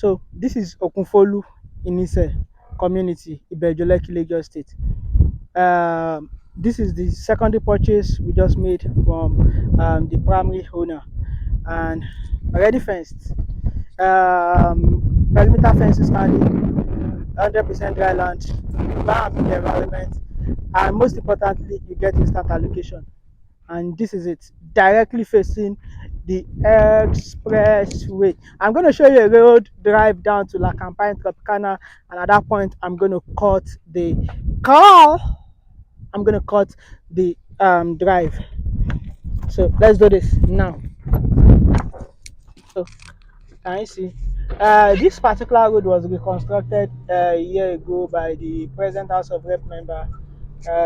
So this is Okun Folu in his community, Ibeju Lekki Lagos State. This is the secondary purchase we just made from the primary owner, and already fenced. Perimeter fence is standing, 100% dry land, land in the environment, and most importantly, you get instant allocation. And this is it, directly facing the expressway. I'm going to show you a road drive down to La Campaign Tropicana, and at that point, I'm going to cut the call. I'm going to cut the drive. So let's do this now. So can you see? This particular road was reconstructed a year ago by the present House of Rep member.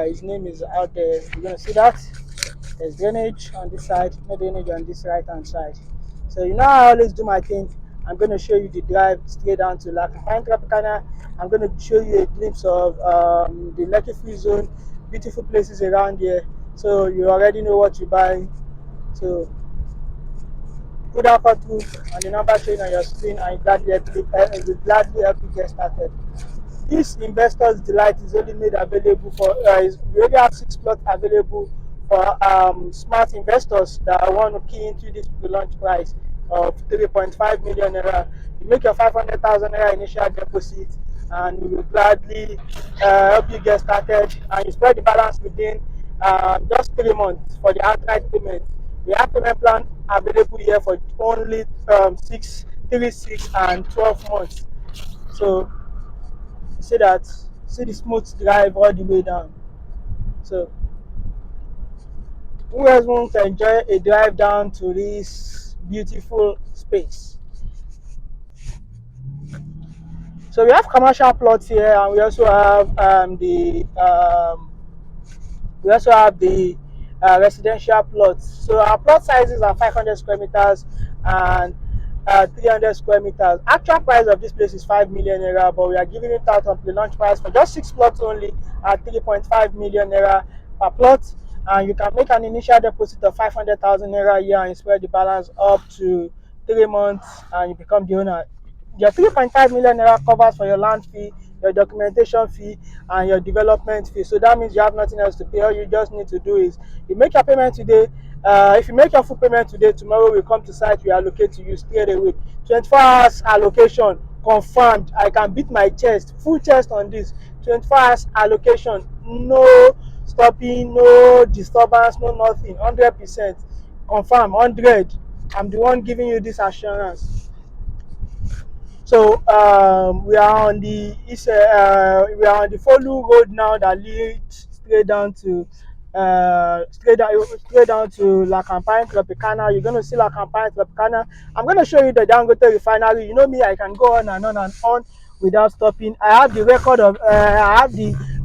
His name is out there. You're going to see that. There's drainage on this side, no drainage on this right hand side. So you know I always do my thing. I'm going to show you the drive straight down to La Campaign Tropicana. I'm going to show you a glimpse of the Lekki Free Zone, beautiful places around here. So you already know what you buy. So put that through on the number showing on your screen, and will gladly help you get started. This investor's delight is only made available for we already have 6 plots available for smart investors that want to key into this pre-launch price of 3.5 million naira. You make your 500,000 naira initial deposit, and we will gladly help you get started, and you spread the balance within just 3 months for the outright payment. We have payment plan available here for only 6, 3, 6, and 12 months. So see that, see the smooth drive all the way down. So who else wants to enjoy a drive down to this beautiful space? So we have commercial plots here, and we also have the residential plots. So our plot sizes are 500 square meters and 300 square meters. Actual price of this place is 5 million naira, but we are giving it out on the launch price for just 6 plots only at 3.5 million naira per plot. And you can make an initial deposit of 500,000 naira a year and spread the balance up to 3 months, and you become the owner. Your 3.5 million naira covers for your land fee, your documentation fee, and your development fee. So that means you have nothing else to pay. All you just need to do is you make your payment today. If you make your full payment today, tomorrow we come to site, we allocate to you straight away. 24 hours allocation confirmed. I can beat my chest, full chest on this. 24 hours allocation, no stopping, no disturbance, no nothing. 100% confirm, 100. I'm the one giving you this assurance. So we are on the Folu road now that leads straight down to La Campaign Tropicana. You're going to see La Campaign Tropicana. I'm going to show you the Dangote Refinery. You know me, I can go on and on and on without stopping. I have the record of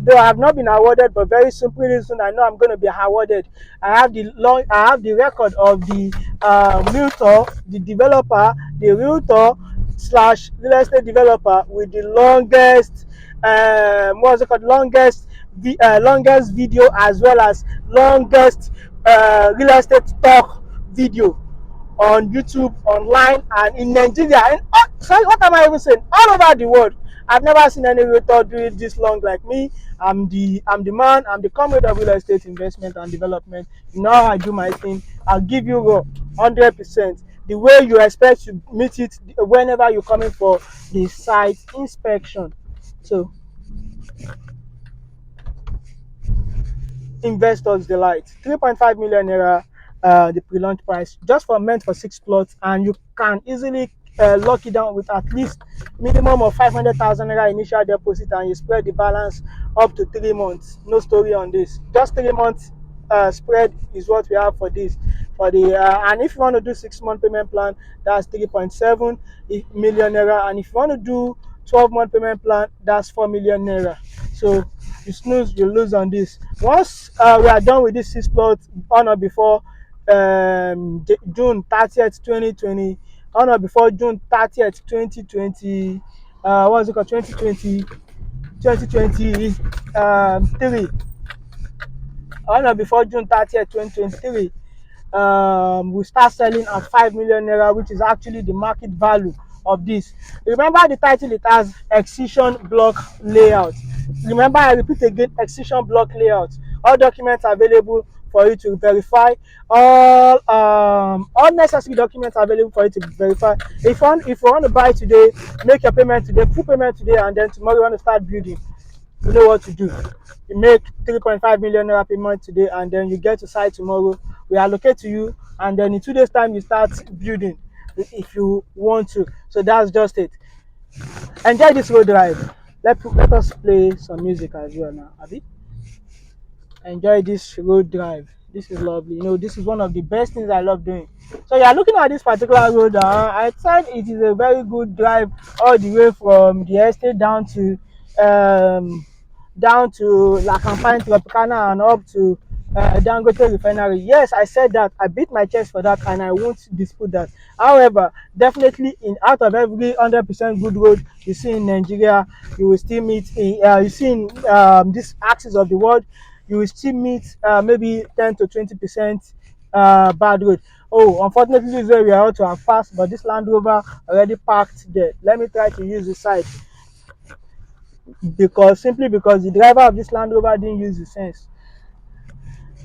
though I have not been awarded, but very soon, pretty soon, I know I'm going to be awarded. I have the record of the realtor, the developer, the realtor slash real estate developer with the longest what's it called, longest video, as well as longest real estate talk video on YouTube, online, and in Nigeria, and sorry, what am I even saying, all over the world. I've never seen any realtor doing this long like me. I'm the man, I'm the comrade of real estate investment and development. You know how I do my thing. I'll give you 100%, the way you expect to meet it whenever you're coming for the site inspection. So investors delight, 3.5 million naira, the pre-launch price, just meant for 6 plots, and you can easily lock it down with at least minimum of 500,000 naira initial deposit, and you spread the balance up to 3 months. No story on this, just 3 months spread is what we have for this. For the and if you want to do 6-month payment plan, that's 3.7 million naira, and if you want to do 12-month payment plan, that's 4 million naira. So you snooze, you lose on this. Once we are done with this 6 plots on or before June 30th, 2020, on or before June 30th, 2020, what's it called, 2023, on or before June 30th, 2023, we start selling at 5 million naira, which is actually the market value of this. Remember the title, it has Excision block layout. Remember, I repeat again, Excision block layout. All documents available for you to verify, all necessary documents available for you to verify. If you want to buy today, make your payment today, full payment today, and then tomorrow you want to start building, you know what to do. You make 3.5 million naira payment today, and then you get to site tomorrow. We allocate to you, and then in 2 days time you start building if you want to. So that's just it. Enjoy this road drive. Let us play some music as well now, Abi. Enjoy this road drive. This is lovely. You know, this is one of the best things I love doing. So you're looking at this particular road. I said it is a very good drive all the way from the estate um, down to La Campaign Tropicana and up to Dangote Refinery. Yes, I said that. I beat my chest for that, and I won't dispute that. However, definitely, in out of every 100% good road you see in Nigeria, you will still meet you see in this axis of the world, you will still meet maybe 10 to 20% bad road. Oh, unfortunately, this is where we are out to have passed, but this Land Rover already parked there. Let me try to use the side, because simply because the driver of this Land Rover didn't use the sense.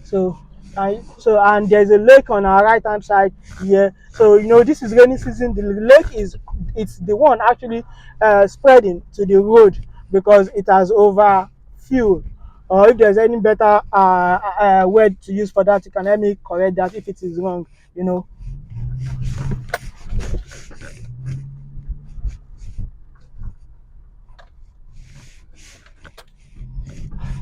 So and there's a lake on our right hand side here. So you know, this is rainy season. The lake is, it's the one actually spreading to the road because it has over fuel. Or if there's any better word to use for that, you can help me correct that if it is wrong, you know.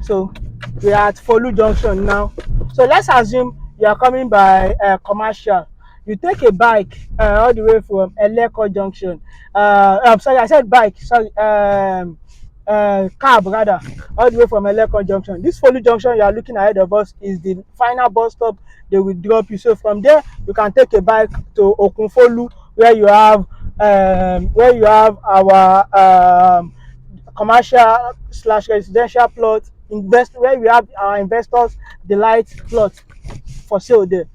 So we are at Folu Junction now. So let's assume you are coming by commercial. You take a bike all the way from Eleko Junction. I'm sorry, I said bike. Sorry, cab rather. All the way from Eleko Junction. This Folu Junction you are looking ahead of us is the final bus stop. They will drop you. So from there you can take a bike to Okun Folu, where you have our commercial slash residential plot, where we have our investors delight plot for sale there.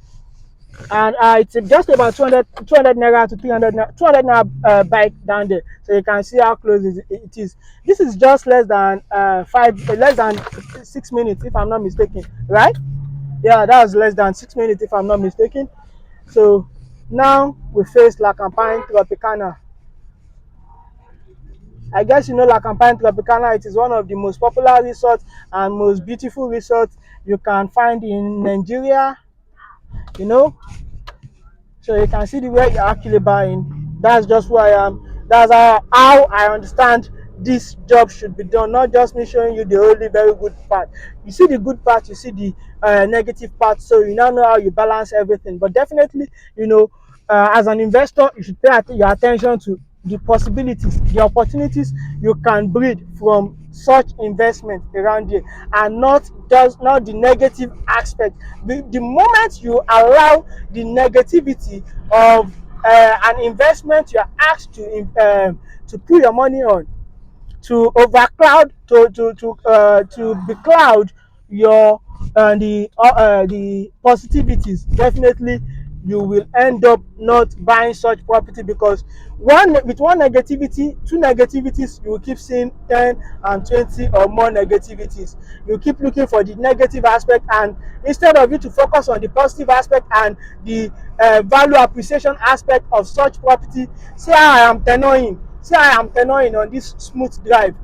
And it's just about 200 naira to 200 naira bike down there. So you can see how close it is. This is just less than 6 minutes if I'm not mistaken, right? Yeah, that was less than 6 minutes if I'm not mistaken. So now we face La Campagne Tropicana. I guess you know La Campagne Tropicana. It is one of the most popular resorts and most beautiful resorts you can find in Nigeria. You know, so you can see the way you're actually buying. That's just who I am. That's how I understand this job should be done. Not just me showing you the only very good part. You see the good part, you see the negative part. So you now know how you balance everything. But definitely, you know, as an investor, you should pay your attention to the possibilities, the opportunities you can breed from such investment around here, and not the negative aspect. The moment you allow the negativity of an investment you are asked to put your money on, to overcloud, to becloud your the positivities, definitely you will end up not buying such property, because with one negativity, two negativities, you will keep seeing 10 and 20 or more negativities. You keep looking for the negative aspect, and instead of you to focus on the positive aspect and the value appreciation aspect of such property, say I am tenoring, on this smooth drive.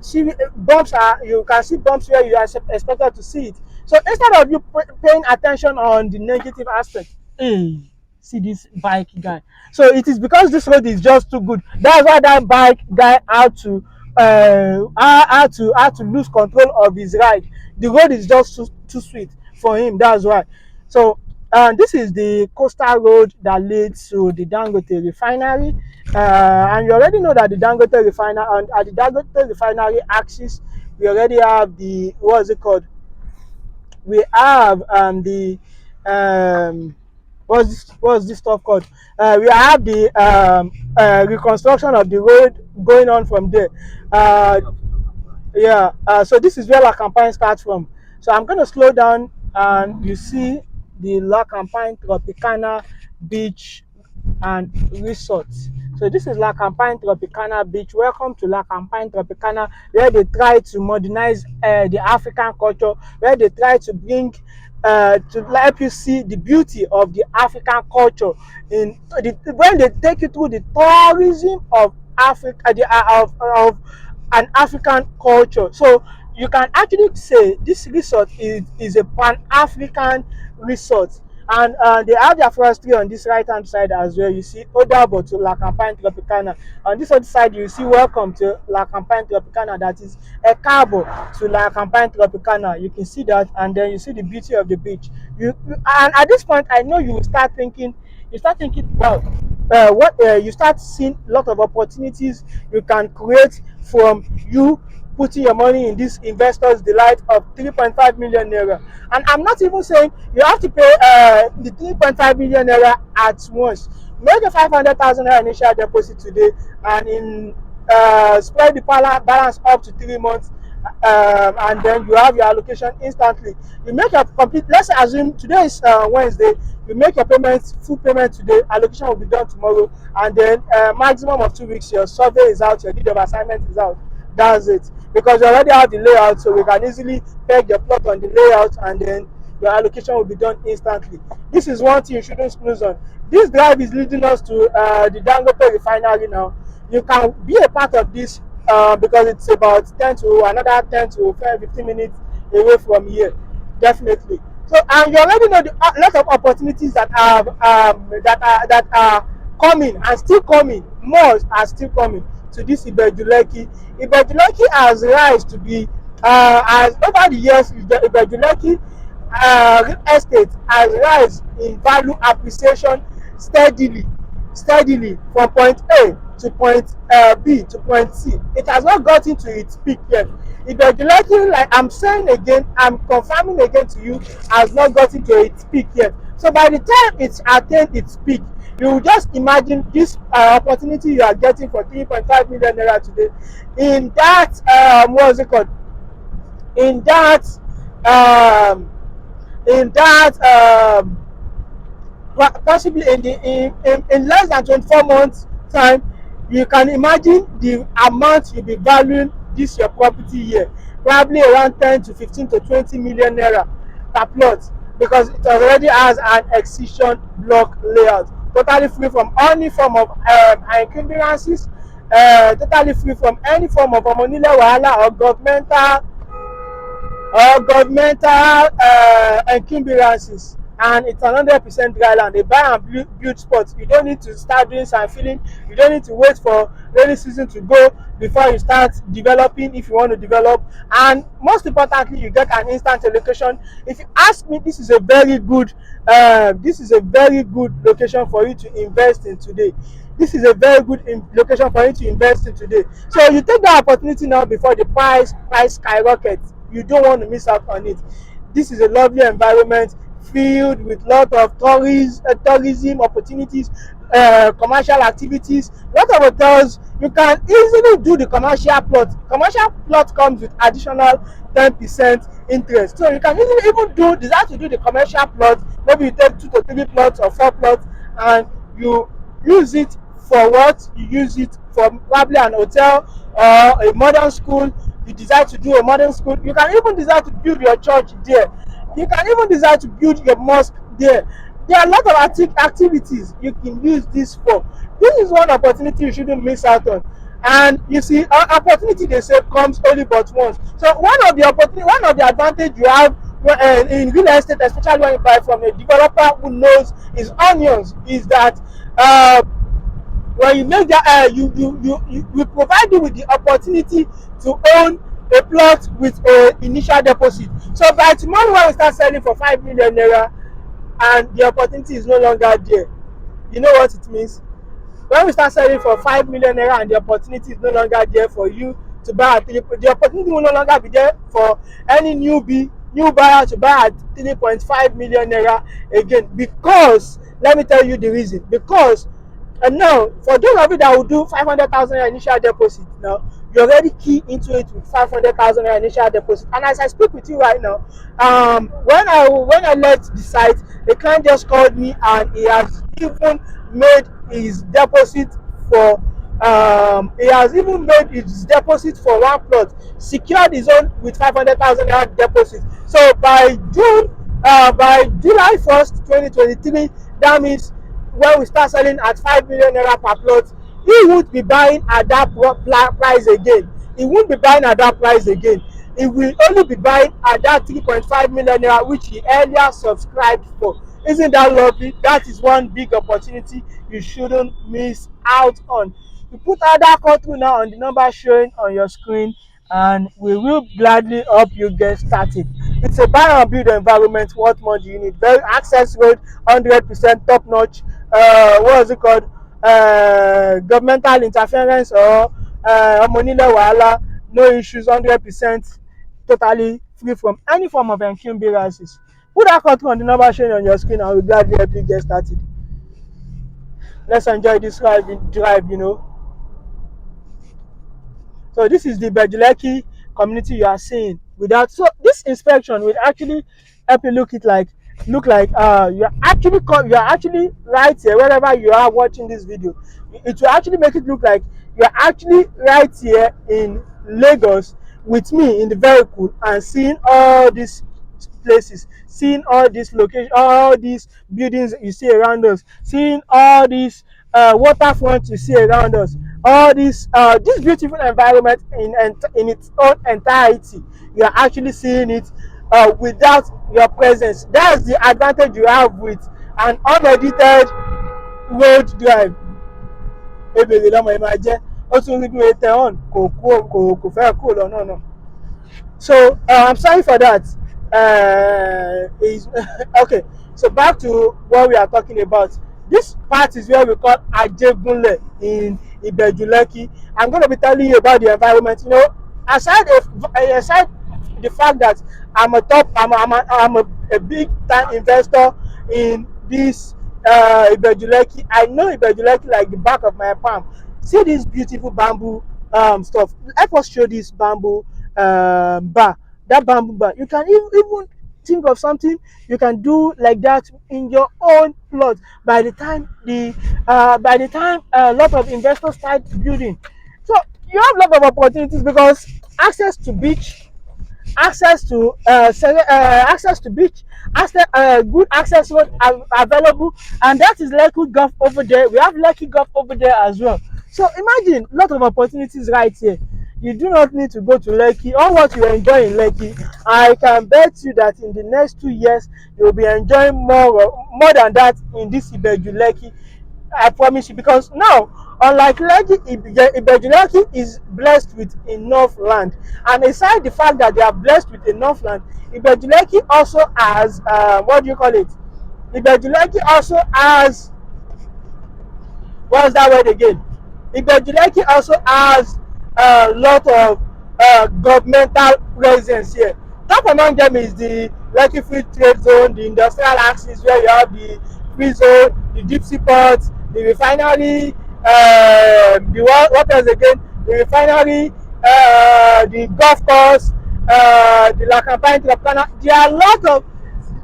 See, bumps are, you can see bumps where you are expected to see it. So instead of you paying attention on the negative aspect, hey, see this bike guy. So it is because this road is just too good. That's why that bike guy had to lose control of his ride. The road is just too sweet for him. That's why. So this is the coastal road that leads to the Dangote Refinery. And you already know that the Dangote Refinery, and at the Dangote Refinery axis, we already have the, what's it called? We have the what's this stuff called? We have the reconstruction of the road going on from there. Yeah, so this is where La Campagne starts from. So I'm going to slow down, and you see the La Campagne Tropicana beach and resort. So this is La Campaign Tropicana Beach. Welcome to La Campaign Tropicana, where they try to modernize the African culture, where they try to bring to help you see the beauty of the African culture in when they take you through the tourism of Africa, of an African culture. So you can actually say this resort is a pan-African resort, and they have their forestry on this right hand side as well. You see Odabo to La Campagne Tropicana. On this other side you see welcome to La Campagne Tropicana, that is a cabo to La Campagne Tropicana. You can see that, and then you see the beauty of the beach. And at this point I know you start thinking, wow, what you start seeing a lot of opportunities you can create from you putting your money in this investors delight of 3.5 million naira. And I'm not even saying you have to pay the 3.5 million naira at once. Make a 500,000 naira initial deposit today, and in spread the balance up to 3 months, and then you have your allocation instantly. You make your complete, let's assume today is Wednesday, you make your payments, full payment today, allocation will be done tomorrow, and then maximum of 2 weeks, your survey is out, your deed of assignment is out. That's it. Because you already have the layout, so we can easily peg your plot on the layout, and then your allocation will be done instantly. This is one thing you shouldn't snooze on. This drive is leading us to the Dangote Refinery now. You can be a part of this because it's about 10 to 15 minutes away from here, definitely. So, and you already know the lot of opportunities that are coming and still coming. More are still coming to this Ibeju Lekki. Ibeju Lekki has rise to be as over the years. Ibeju Lekki real estate has rise in value appreciation steadily, from point A to point B to point C. It has not gotten to its peak yet. Ibeju Lekki, like I'm saying again, I'm confirming again to you, has not gotten to its peak yet. So by the time it's attained its peak, you will just imagine this opportunity you are getting for 3.5 million naira today. In that what's it called? In that um, in that possibly in less than 24 months time, you can imagine the amount you'll be valuing this your property here, probably around 10 to 15 to 20 million naira per plot, because it already has an excision block layout, totally free from any form of encumbrances, totally free from any form of omonile wahala or governmental encumbrances. And it's 100% dry land, a buy and build spot. You don't need to start doing some filling, you don't need to wait for rainy season to go before you start developing if you want to develop. And most importantly, you get an instant allocation. If you ask me, this is a very good location for you to invest in today. This is a very good location for you to invest in today. So you take that opportunity now before the price skyrockets. You don't want to miss out on it. This is a lovely environment filled with lot of tourism opportunities, commercial activities, lot of hotels. You can easily do the commercial plot. Commercial plot comes with additional 10% interest. So you can easily even decide to do the commercial plot. Maybe you take 2 to 3 plots or 4 plots, and you use it for what? You use it for probably an hotel or a modern school. You decide to do a modern school. You can even decide to build your church there. You can even decide to build your mosque there. There are a lot of activities you can use this for. This is one opportunity you shouldn't miss out on. And you see, opportunity they say comes only but once. So one of the advantage you have in real estate, especially when you buy from a developer who knows his onions, is that when you make that we provide you with the opportunity to own a plot with a initial deposit. So by tomorrow when we start selling for 5 million naira and the opportunity is no longer there, you know what it means? When we start selling for 5 million naira and the opportunity is no longer there for you to buy the opportunity will no longer be there for any new buyer to buy at 3.5 million naira again. Because let me tell you the reason. Because and now, for those of you that will do 500,000 initial deposit, now you already key into it with 500,000 initial deposit. And as I speak with you right now, when I left the site, the client just called me and he has even made his deposit for he has even made his deposit for one plot, secured his own with 500,000 naira deposit. So by July 1st 2023, that means when we start selling at 5 million naira per plot, he won't be buying at that price again. He won't be buying at that price again. He will only be buying at that 3.5 million naira which he earlier subscribed for. Isn't that lovely? That is one big opportunity you shouldn't miss out on. You put other control now on the number showing on your screen, and we will gladly help you get started. It's a buy and build environment. What more do you need? Very access road, 100% top notch. What is it called? Governmental interference or omonile wahala, no issues, 100% totally free from any form of encumbrances. Put that control on the number showing on your screen, and we'll gladly help you get started. Let's enjoy this drive, you know. So this is the Ibeju Lekki community you are seeing. Without, so this inspection will actually help you look like you are actually right here wherever you are watching this video. It will actually make it look like you are actually right here in Lagos with me in the vehicle and seeing all these places, seeing all these locations, all these buildings you see around us, seeing all these waterfront you see around us, all this beautiful environment in its own entirety. You are actually seeing it without your presence. That's the advantage you have with an unedited road drive. Ebèrè lọ́mọ ẹ máa jẹ́, ó tún rí bí wọ́n tẹ̀ ọ́n kò fẹ́ kúrò lọ́nà náà. So I'm sorry for that. Okay. So back to what we are talking about. This part is where we call Ajegunle in Ibeju Lekki. I'm going to be telling you about the environment. You know, aside the fact that I'm a big time investor in this Ibeju Lekki. I know Ibeju Lekki like the back of my palm. See this beautiful bamboo stuff. Let us show this bamboo bar. That bamboo bar. You can even think of something you can do like that in your own plot. By the time a lot of investors start building, so you have a lot of opportunities because access to beach, access to beach, good access road are available, and that is Lekki Gulf over there. We have Lekki Gulf over there as well. So imagine a lot of opportunities right here. You do not need to go to Lekki. All what you enjoy in Lekki, I can bet you that in the next 2 years you will be enjoying more than that in this Ibeju Lekki. I promise you, because now, unlike Lekki, Ibeju Lekki is blessed with enough land, and aside the fact that they are blessed with enough land, Ibeju Lekki also has what do you call it? Ibeju Lekki also has, what's that word again? Ibeju Lekki also has a lot of governmental presence here. Top among them is the Lekki Free Trade Zone, the industrial axis where you have the free zone, the deep sea port, the refinery, what else again? The refinery, the golf course, the Campaign Tropicana. There are a lot of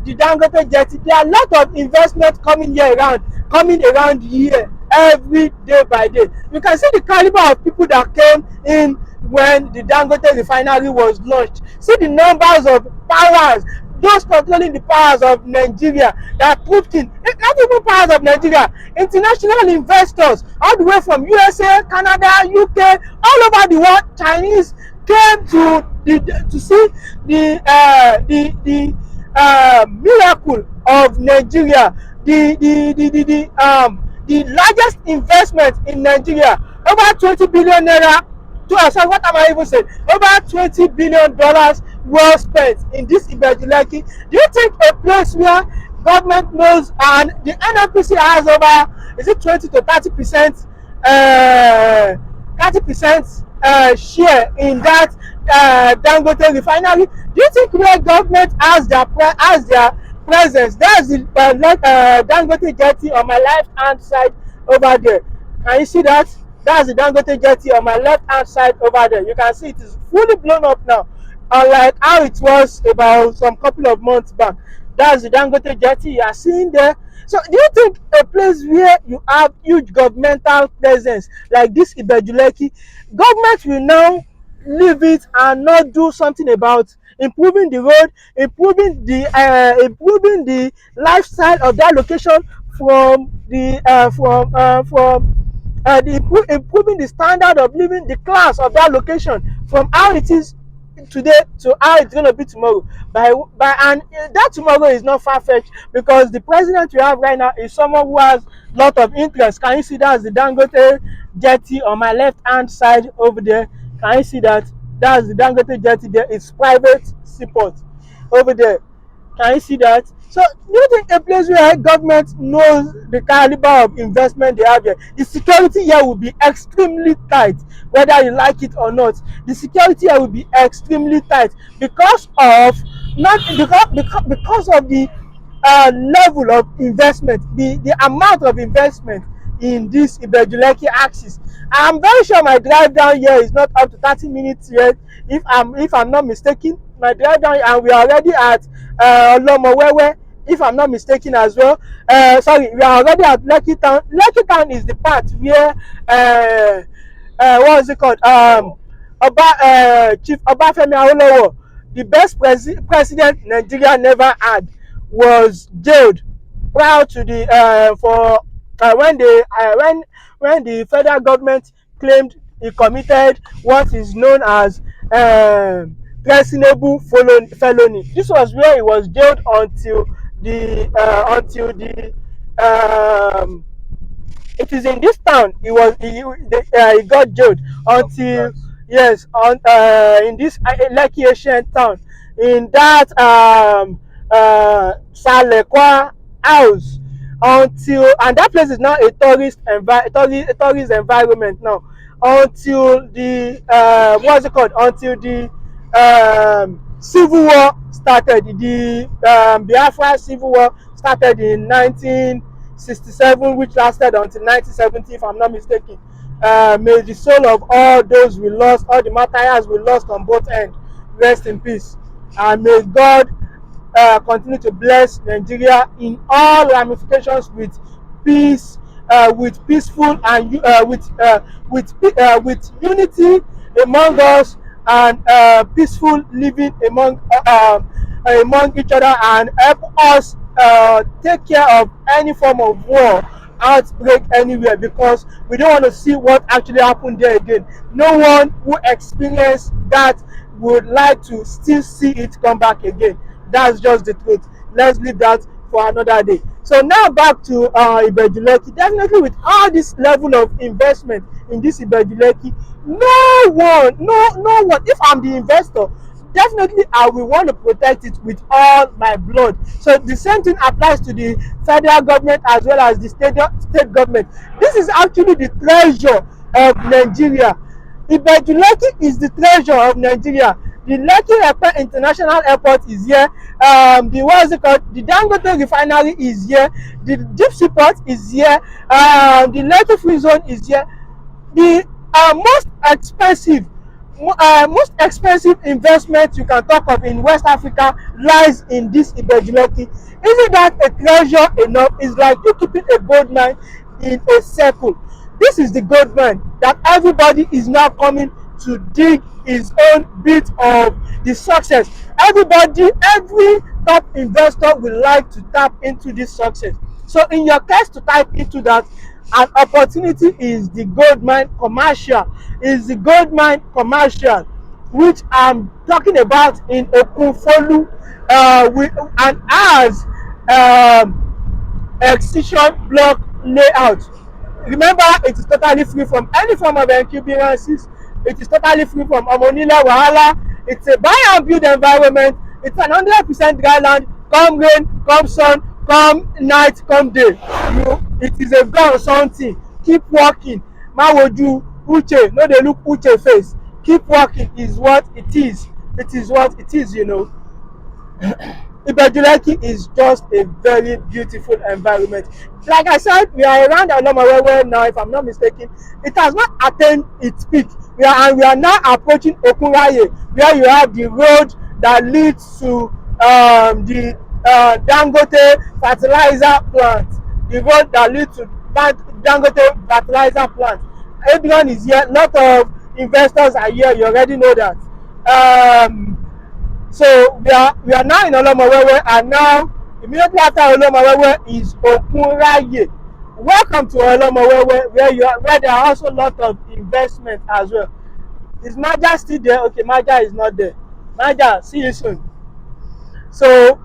the Dangote jetty. There are a lot of investment coming around here every day by day. You can see the caliber of people that came in when the Dangote Refinery was launched. See the numbers of powers, those controlling the powers of Nigeria that put in, not even powers of Nigeria, international investors all the way from USA, Canada, UK, all over the world. Chinese came to see the miracle of Nigeria, the largest investment in Nigeria, over 20 billion naira. Sorry, what am I even saying? Over $20 billion well spent in this Ibeju Lekki. Do you think a place where government knows and the NNPC has over, is it 20 to 30%, 30% share in that Dangote Refinery? Do you think where government has their presence? That's the Dangote jetty on my left hand side over there. Can you see that? That's the Dangote jetty on my left hand side over there. You can see it is fully blown up now, unlike how it was about some couple of months back. That's the Dangote jetty you are seeing there. So do you think a place where you have huge governmental presence like this Ibeju Lekki, government will now leave it and not do something about improving the road, improving the lifestyle of that location, from improving the standard of living, the class of that location, from how it is today to how it's going to be tomorrow. That tomorrow is not far-fetched, because the president we have right now is someone who has lot of interest. Can you see that's the Dangote jetty on my left hand side over there? Can you see that? That's the Dangote jetty there. It's private seaport over there. Can you see that? So do you think a place where government knows the caliber of investment they have here, the security here will be extremely tight, whether you like it or not. The security here will be extremely tight because of not because of the level of investment, the amount of investment in this Ibeju Lekki axis. I'm very sure my drive down here is not up to 30 minutes yet, if I'm not mistaken. My drive down, and we are already at Olomowewe, if I'm not mistaken as well. Sorry, we are already at Lekki Town. Lekki Town is the part where what is it called? Chief Obafemi Awolowo, the best president Nigeria never had, was jailed prior to the for when the federal government claimed he committed what is known as treasonable felony. This was where he was jailed until the it is in this town he got jailed until, yes, on in this Lekki ancient town, in that Salekwa house, until, and that place is now a tourist environment now, until the what's it called, until the civil war started. The Biafra civil war started in 1967, which lasted until 1970, if I'm not mistaken. May the soul of all those we lost, all the martyrs we lost on both ends, rest in peace. And may God continue to bless Nigeria in all ramifications with peace, with peaceful and with unity among us, and peaceful living among each other, and help us take care of any form of war outbreak anywhere, because we don't want to see what actually happened there again. No one who experienced that would like to still see it come back again. That's just the truth. Let's leave that for another day. So now back to Ibeju Lekki. Definitely, with all this level of investment in this Ibeju Lekki, no one, if I'm the investor, definitely I will want to protect it with all my blood. So the same thing applies to the federal government as well as the state government. This is actually the treasure of Nigeria. Ibeju Lekki is the treasure of Nigeria. The Lekki International Airport is here. The Dangote Refinery is here. The deep seaport is here. The Lekki Free Zone is here. The most expensive investment you can talk of in West Africa lies in this Ibeju Lekki. Isn't that a treasure enough? It's like you keeping a gold mine in a circle. This is the gold mine that everybody is now coming to dig his own bit of the success. Every top investor will like to tap into this success. So in your case, to tap into that, an opportunity is the gold mine commercial, which I'm talking about in Okun Folu, and as Excision block layout. Remember, it is totally free from any form of encumbrances. It is totally free from Amonila Wahala. It's a buy and build environment. It's an 100% dry land. Come rain, come sun, come night, come day. It is a God something. Keep working. Mawoju Uche, no dey look Uche face. Keep working is what it is. It is what it is, you know. Ibeju Lekki is just a very beautiful environment. Like I said, we are around Olomowewe now, if I'm not mistaken. It has not attained its peak. We are now approaching Okunraye, where you have the road that leads to the Dangote fertilizer plant. the road that leads to Dangote fertilizer plant. Everyone is here. Lot of investors are here. You already know that. So we are now in Olomowewe, and now immediately after Olomowewe is Okun. Welcome to Olomowewe, where there are also a lot of investment as well. Is Maja still there? Okay, Maja is not there. Maja, see you soon. So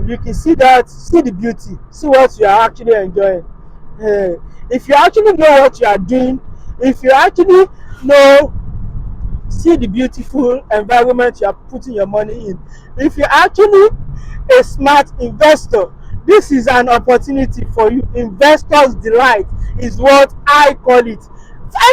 you can see the beauty, see what you are actually enjoying. If you actually know what you are doing, if you actually know, see the beautiful environment you are putting your money in, if you're actually a smart investor, this is an opportunity for you. Investors delight is what I call it.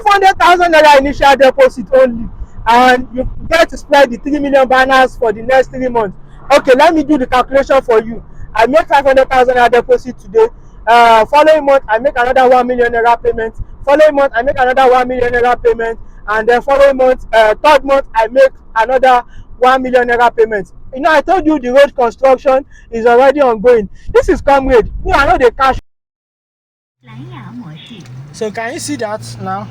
500,000 naira initial deposit only, and you get to spread the 3 million banners for the next 3 months. Okay, let me do the calculation for you. I make 500,000 naira deposit today. Following month I make another 1 million naira payment. Following month I make another 1 million naira payment, and then following month, third month I make another 1 million naira payment. You know, I told you the road construction is already ongoing. This is Comrade. Me, I know the cash. So can you see that now?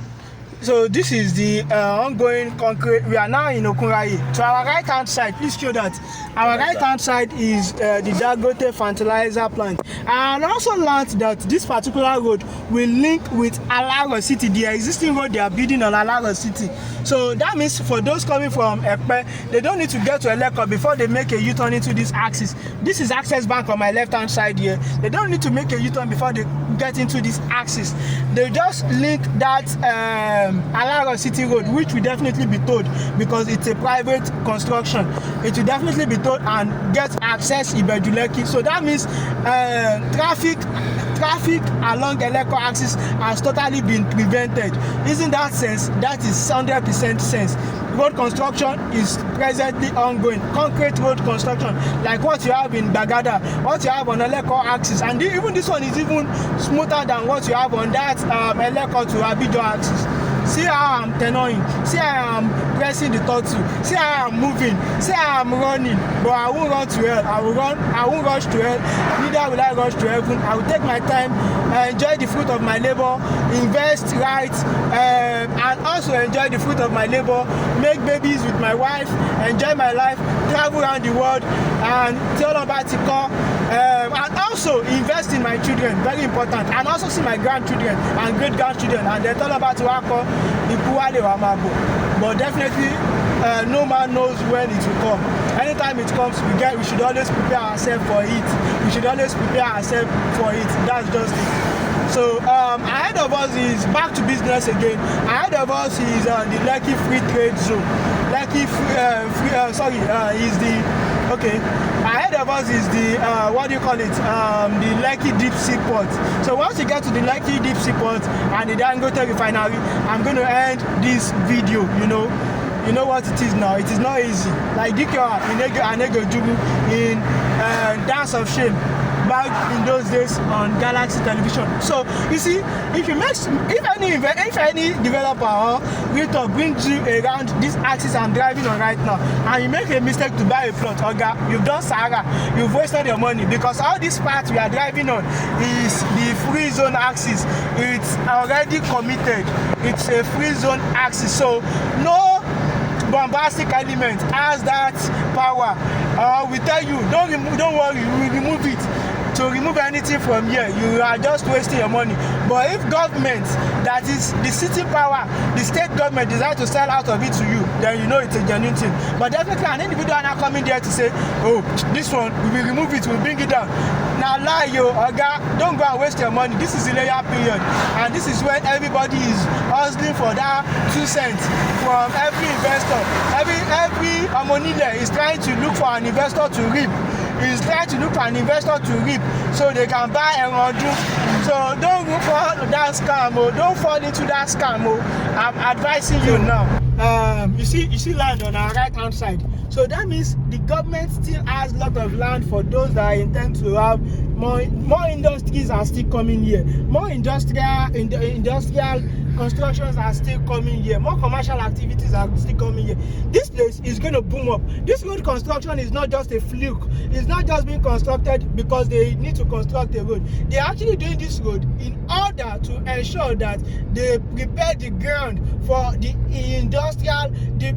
So this is the ongoing concrete. We are now in Okun. To our right hand side, please show that. Our right hand side is the Dangote fertilizer plant. And also learned that this particular road will link with Alaro City, the existing road they are building on Alaro City. So that means for those coming from Ekpe, they don't need to get to Eleko before they make a U-turn into this axis. This is Access Bank on my left hand side here. They don't need to make a U-turn before they get into this axis. They just link that Alaro City Road, which will definitely be towed because it's a private construction. It will definitely be towed and get access Ibeju Lekki. So that means traffic along Eleko axis has totally been prevented. Isn't that sense? That is 100% sense. Road construction is presently ongoing. Concrete road construction, like what you have in Bagada, what you have on Eleko axis, and even this one is even smoother than what you have on that Eleko to Abijo axis. See how I'm tenoring, see how I'm pressing the throttle, see how I'm moving, see how I'm running, but I won't run to hell. I won't rush to hell, neither will I rush to heaven. I will take my time, enjoy the fruit of my labor, invest right, and also enjoy the fruit of my labor, make babies with my wife, enjoy my life, travel around the world, and tell about Tiko, and also invest in my children, very important, and also see my grandchildren and great grandchildren, and then tell about Wako. But definitely no man knows when it will come. Anytime it comes, we should always prepare ourselves for it. We should always prepare ourselves for it. That's just it. So ahead of us is back to business again. Ahead of us is the Lekki Free Trade Zone. Lekki is the ahead of us is the what do you call it? The Lekki Deep Sea Port. So once you get to the Lekki Deep Sea Port and the Dangote Refinery, I'm going to end this video. You know what it is now. It is not easy. Like Dikwa Anego Jubu in Dance of Shame back in those days on Galaxy Television. So you see, if any developer or realtor brings you around this axis I'm driving on right now, and you make a mistake to buy a plot, Oga, you've done Saga, you've wasted your money, because all this part we are driving on is the free zone axis. It's already committed. It's a free zone axis, so no bombastic element has that power. We tell you, don't worry, we will remove it. To remove anything from here, you are just wasting your money. But if government, that is the city power, the state government, decide to sell out of it to you, then you know it's a genuine thing. But definitely an individual now coming there to say, oh, this one, we will remove it, we'll bring it down. Now lie, Oga, don't go and waste your money. This is the layer period, and this is when everybody is hustling for that 2 cents from every investor. Every Amonile is trying to look for an investor to reap. Is trying to look for an investor to reap so they can buy a module. So don't go for that scam, don't fall into that scam. I'm advising you now. you see land on our right hand side. So that means the government still has a lot of land for those that intend to have more industries are still coming here. More industrial constructions are still coming here. More commercial activities are still coming here. This place is going to boom up. This road construction is not just a fluke. It's not just being constructed because they need to construct a road. They're actually doing this road in order to ensure that they prepare the ground for the industrial, they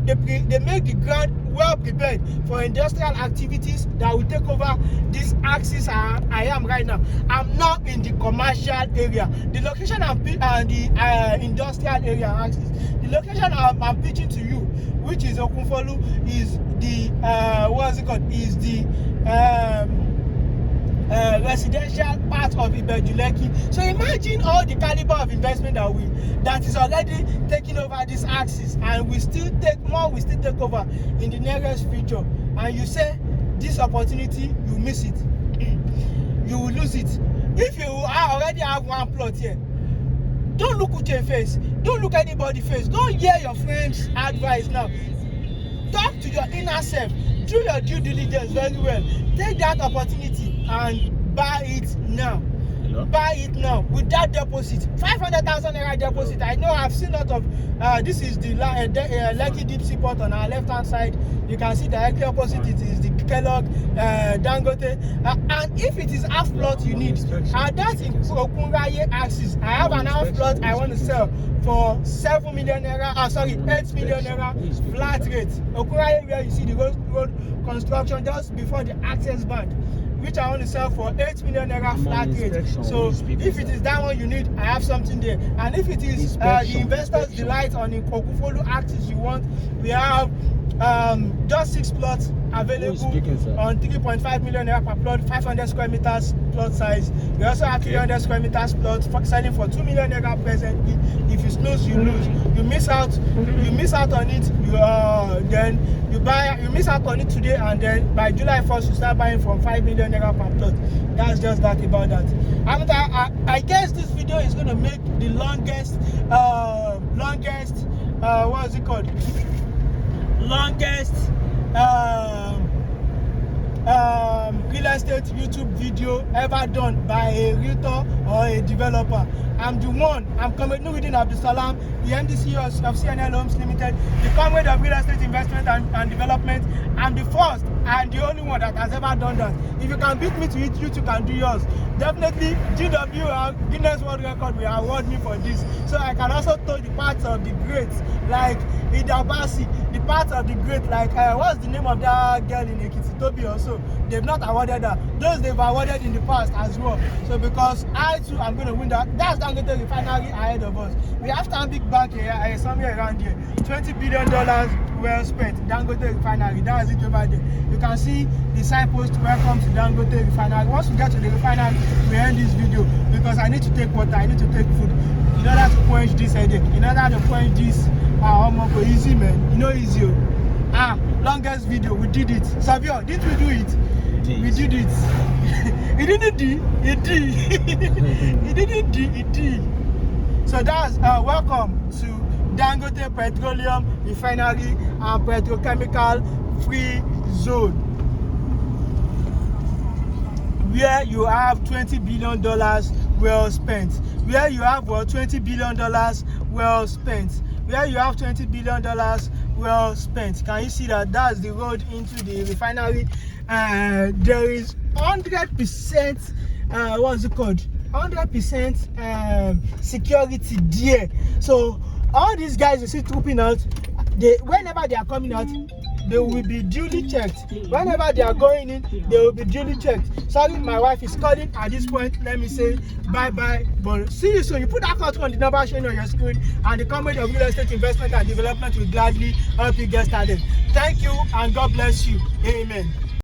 make the ground well prepared for industrial activities that will take over this axis I am right now. I'm not in the commercial area. The location and the industrial area axis. The location I'm pitching to you, which is Okun Folu, is the is the residential part of Ibeju Lekki. So imagine all the caliber of investment that is already taking over this axis, and we still take over in the nearest future. And you say this opportunity, you miss it, you will lose it. If you already have one plot here, don't look at your face, don't look at anybody's face, don't hear your friends' advice now. Talk to your inner self, do your due diligence very well. Take that opportunity and buy it now. Hello? Buy it now with that deposit, 500,000 naira deposit. I know I've seen a lot of this is the Lekki deep sea port on our left hand side. You can see directly opposite it is the Kellogg Dangote, and if it is half plot you need, that's in Okunraye axis. I have an half plot I want to sell for 7 million naira, 8 million naira flat rate. Okunraye, where you see the road construction just before the access band, which I want to sell for 8 million naira flat rate. So if it is that one you need, I have something there. And if it is the investors delight on the Okun Folu axis you want, we have just 6 plots available on 3.5 million naira per plot, 500 square meters plot size. We also have 300 square meters plot selling for 2 million naira presently. If you snooze, you lose. You miss out on it. You miss out on it today, and then by July 1st you start buying from 5 million naira per plot. That's just that about that. I guess this video is going to make the longest what's it called? Longest real estate YouTube video ever done by a realtor or a developer. I'm the one. I'm Nuruddin Abdulsalam, the MD of CNL Homes Limited, the comrade of real estate investment and development. I'm the first and the only one that has ever done that. If you can beat me to it, you too can do yours. Definitely, GW, Guinness World Record, will award me for this. So I can also touch the parts of the greats, like Idabasi, the parts of the great, like what's the name of that girl in Ekiti, Toby also. They've not awarded that. Those they've awarded in the past as well. So because I too am going to win that. That's Dangote Refinery ahead of us. We have Stanbic Bank here, somewhere around here. $20 billion well spent. Dangote Refinery, that is it over there. You can see the signpost, welcome to Dangote Refinery. Once we get to the refinery, we end this video because I need to take water, I need to take food in order to quench this headache, in order to quench this easy, man. You know, easy. Longest video, we did it. Savio, did we do it? We did it. He didn't do it. He didn't do it. So that's welcome to Dangote Petroleum Refinery and Petrochemical Free Zone, where you have $20 billion well spent. Where you have $20 billion well spent. Where you have $20 billion well spent. Can you see that? That's the road into the refinery. There is 100% what's it called? 100% security there. So all these guys you see trooping out, whenever they are coming out, they will be duly checked. Whenever they are going in, they will be duly checked. Sorry, my wife is calling at this point. Let me say bye-bye. But see you soon. You put that cut on the number showing on your screen, and the Committee of Real Estate Investment and Development will gladly help you get started. Thank you, and God bless you. Amen.